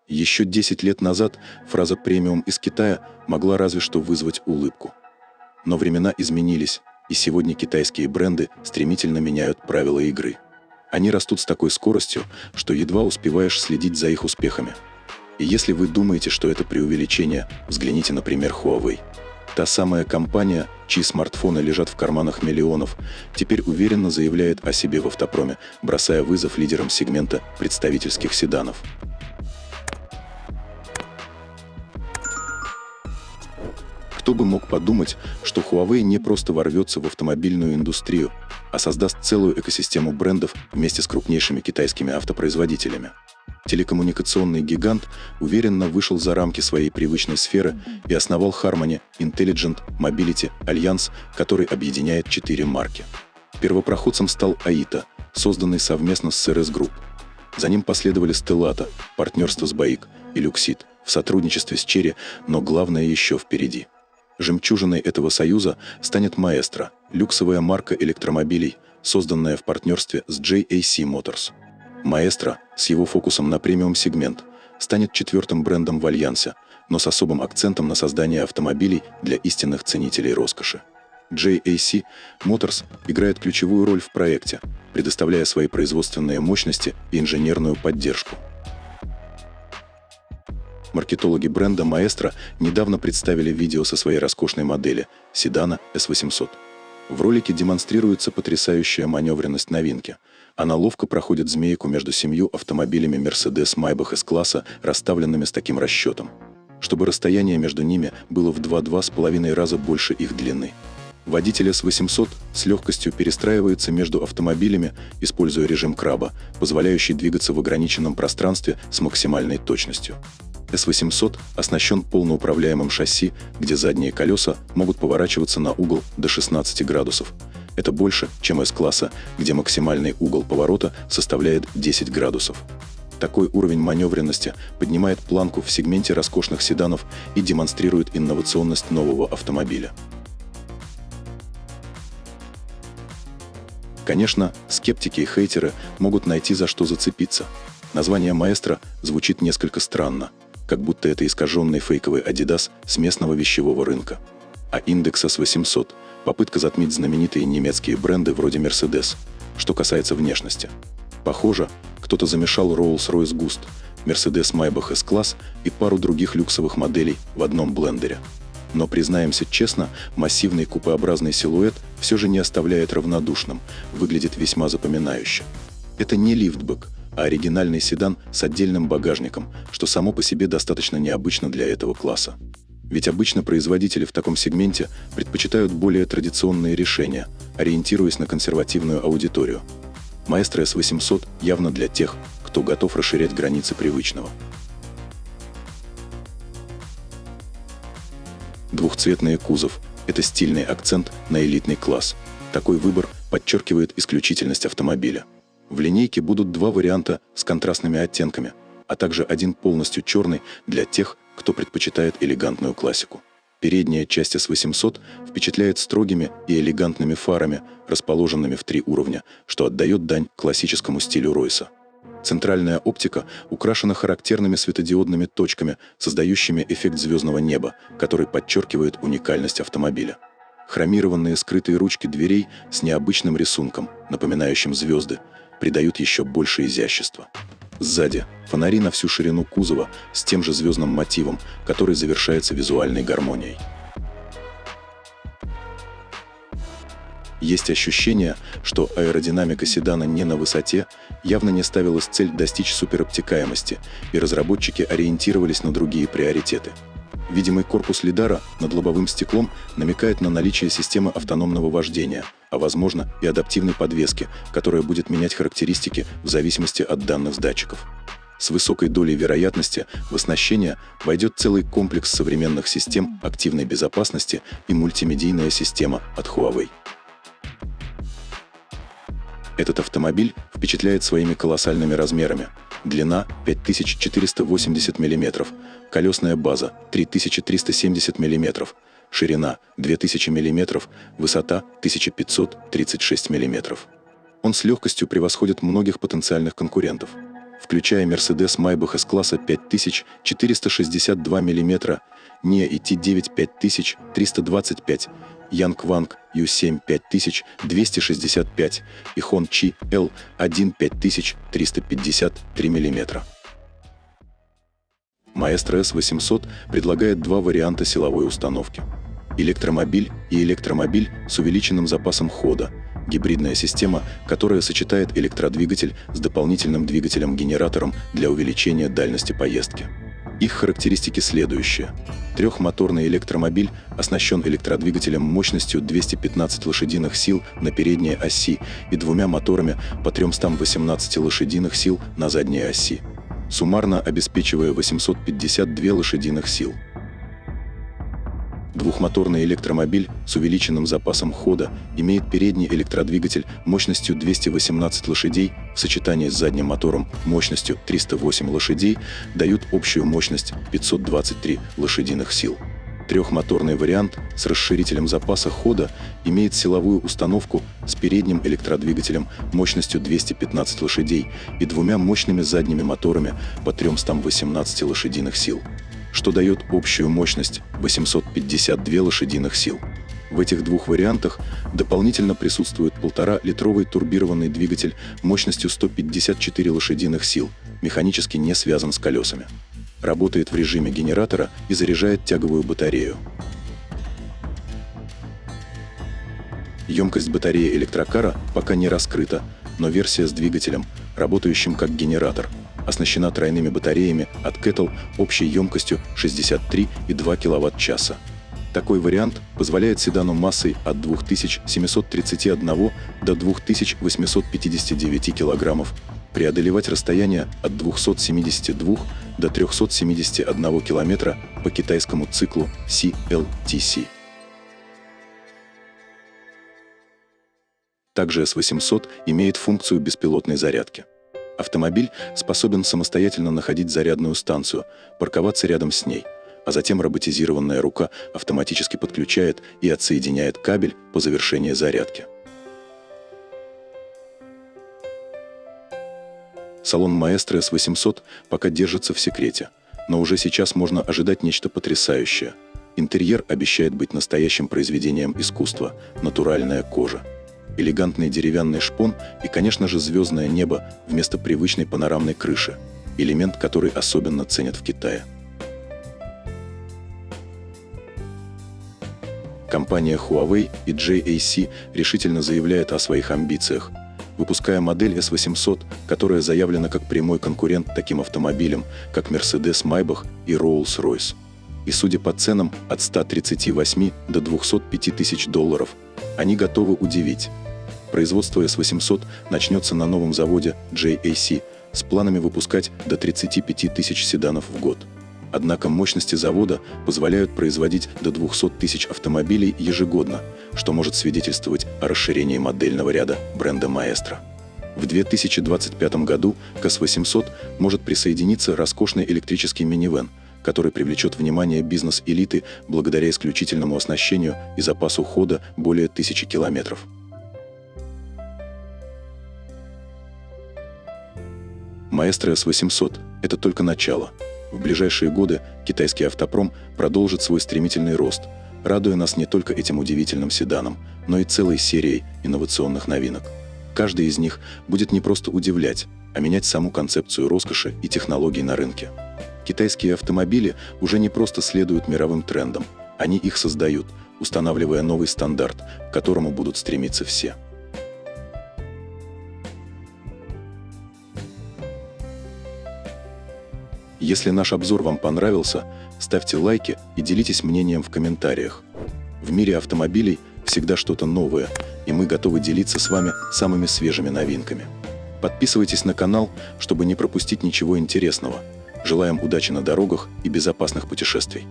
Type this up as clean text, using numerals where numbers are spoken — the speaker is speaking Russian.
Еще 10 лет назад фраза «премиум из Китая» могла разве что вызвать улыбку. Но времена изменились, и сегодня китайские бренды стремительно меняют правила игры. Они растут с такой скоростью, что едва успеваешь следить за их успехами. И если вы думаете, что это преувеличение, взгляните на пример Huawei. Та самая компания, чьи смартфоны лежат в карманах миллионов, теперь уверенно заявляет о себе в автопроме, бросая вызов лидерам сегмента представительских седанов. Кто бы мог подумать, что Huawei не просто ворвется в автомобильную индустрию, а создаст целую экосистему брендов вместе с крупнейшими китайскими автопроизводителями. Телекоммуникационный гигант уверенно вышел за рамки своей привычной сферы и основал Harmony Intelligent Mobility Alliance, который объединяет 4 марки. Первопроходцем стал AITA, созданный совместно с CRS Group. За ним последовали Stellata, партнерство с BAIC, и Luxeed в сотрудничестве с Chery, но главное еще впереди. Жемчужиной этого союза станет Maestro, люксовая марка электромобилей, созданная в партнерстве с JAC Motors. Maestro с его фокусом на премиум-сегмент станет 4-м брендом в альянсе, но с особым акцентом на создание автомобилей для истинных ценителей роскоши. JAC Motors играет ключевую роль в проекте, предоставляя свои производственные мощности и инженерную поддержку. Маркетологи бренда Maestro недавно представили видео со своей роскошной модели – седана S800. В ролике демонстрируется потрясающая маневренность новинки. Она ловко проходит змейку между 7 автомобилями Mercedes-Maybach S-класса, расставленными с таким расчетом, чтобы расстояние между ними было в 2,5 раза больше их длины. Водитель S800 с легкостью перестраивается между автомобилями, используя режим краба, позволяющий двигаться в ограниченном пространстве с максимальной точностью. S800 оснащен полноуправляемым шасси, где задние колеса могут поворачиваться на угол до 16 градусов. Это больше, чем S-класса, где максимальный угол поворота составляет 10 градусов. Такой уровень маневренности поднимает планку в сегменте роскошных седанов и демонстрирует инновационность нового автомобиля. Конечно, скептики и хейтеры могут найти за что зацепиться. Название Maestro звучит несколько странно, как будто это искаженный фейковый Adidas с местного вещевого рынка. А индекс S800 – попытка затмить знаменитые немецкие бренды вроде Mercedes. Что касается внешности. Похоже, кто-то замешал Rolls-Royce Ghost, Mercedes-Maybach S-класс и пару других люксовых моделей в одном блендере. Но, признаемся честно, массивный купеобразный силуэт все же не оставляет равнодушным, выглядит весьма запоминающе. Это не лифтбэк, а оригинальный седан с отдельным багажником, что само по себе достаточно необычно для этого класса. Ведь обычно производители в таком сегменте предпочитают более традиционные решения, ориентируясь на консервативную аудиторию. Maestro S800 явно для тех, кто готов расширять границы привычного. Двухцветный кузов – это стильный акцент на элитный класс. Такой выбор подчеркивает исключительность автомобиля. В линейке будут 2 варианта с контрастными оттенками, а также один полностью черный для тех, кто предпочитает элегантную классику. Передняя часть S800 впечатляет строгими и элегантными фарами, расположенными в 3 уровня, что отдает дань классическому стилю Ройса. Центральная оптика украшена характерными светодиодными точками, создающими эффект звездного неба, который подчеркивает уникальность автомобиля. Хромированные скрытые ручки дверей с необычным рисунком, напоминающим звезды, придают еще больше изящества. Сзади фонари на всю ширину кузова с тем же звездным мотивом, который завершается визуальной гармонией. Есть ощущение, что аэродинамика седана не на высоте, явно не ставилась цель достичь суперобтекаемости, и разработчики ориентировались на другие приоритеты. Видимый корпус лидара над лобовым стеклом намекает на наличие системы автономного вождения, а возможно и адаптивной подвески, которая будет менять характеристики в зависимости от данных с датчиков. С высокой долей вероятности в оснащение войдет целый комплекс современных систем активной безопасности и мультимедийная система от Huawei. Этот автомобиль впечатляет своими колоссальными размерами. Длина 5480 мм, колесная база 3370 мм, ширина 2000 мм, высота 1536 мм. Он с легкостью превосходит многих потенциальных конкурентов, включая Mercedes-Maybach S-класса 5462 мм, NIO ET9 5325, Yangwang U7 5265 и Hongqi L1 5353 мм. Maestro S800 предлагает два варианта силовой установки: электромобиль и электромобиль с увеличенным запасом хода, гибридная система, которая сочетает электродвигатель с дополнительным двигателем-генератором для увеличения дальности поездки. Их характеристики следующие. Трехмоторный электромобиль оснащен электродвигателем мощностью 215 лошадиных сил на передней оси и двумя моторами по 318 лошадиных сил на задней оси, суммарно обеспечивая 852 лошадиных сил. Двухмоторный электромобиль с увеличенным запасом хода имеет передний электродвигатель мощностью 218 лошадей в сочетании с задним мотором мощностью 308 лошадей дают общую мощность 523 лошадиных сил. Трехмоторный вариант с расширителем запаса хода имеет силовую установку с передним электродвигателем мощностью 215 лошадей и двумя мощными задними моторами по 318 лошадиных сил, что дает общую мощность 852 лошадиных сил. В этих двух вариантах дополнительно присутствует 1,5-литровый турбированный двигатель мощностью 154 лошадиных сил, механически не связан с колесами. Работает в режиме генератора и заряжает тяговую батарею. Емкость батареи электрокара пока не раскрыта, но версия с двигателем, работающим как генератор, оснащена тройными батареями от Kettle общей емкостью 63,2 кВт-часа. Такой вариант позволяет седану массой от 2731 до 2859 кг преодолевать расстояние от 272 до 371 км по китайскому циклу CLTC. Также S800 имеет функцию беспилотной зарядки. Автомобиль способен самостоятельно находить зарядную станцию, парковаться рядом с ней, а затем роботизированная рука автоматически подключает и отсоединяет кабель по завершении зарядки. Салон Maestro S800 пока держится в секрете, но уже сейчас можно ожидать нечто потрясающее. Интерьер обещает быть настоящим произведением искусства, натуральная кожа, элегантный деревянный шпон и, конечно же, звездное небо вместо привычной панорамной крыши, элемент, который особенно ценят в Китае. Компания Huawei и JAC решительно заявляет о своих амбициях, выпуская модель S800, которая заявлена как прямой конкурент таким автомобилям, как Mercedes-Maybach и Rolls-Royce. И судя по ценам от 138 до 205 тысяч долларов, они готовы удивить. Производство S800 начнется на новом заводе JAC с планами выпускать до 35 тысяч седанов в год. Однако мощности завода позволяют производить до 200 тысяч автомобилей ежегодно, что может свидетельствовать о расширении модельного ряда бренда Maestro. В 2025 году к S800 может присоединиться роскошный электрический минивэн, который привлечет внимание бизнес-элиты благодаря исключительному оснащению и запасу хода более 1000 километров. Maestro S800 – это только начало. В ближайшие годы китайский автопром продолжит свой стремительный рост, радуя нас не только этим удивительным седаном, но и целой серией инновационных новинок. Каждый из них будет не просто удивлять, а менять саму концепцию роскоши и технологий на рынке. Китайские автомобили уже не просто следуют мировым трендам, они их создают, устанавливая новый стандарт, к которому будут стремиться все. Если наш обзор вам понравился, ставьте лайки и делитесь мнением в комментариях. В мире автомобилей всегда что-то новое, и мы готовы делиться с вами самыми свежими новинками. Подписывайтесь на канал, чтобы не пропустить ничего интересного. Желаем удачи на дорогах и безопасных путешествий.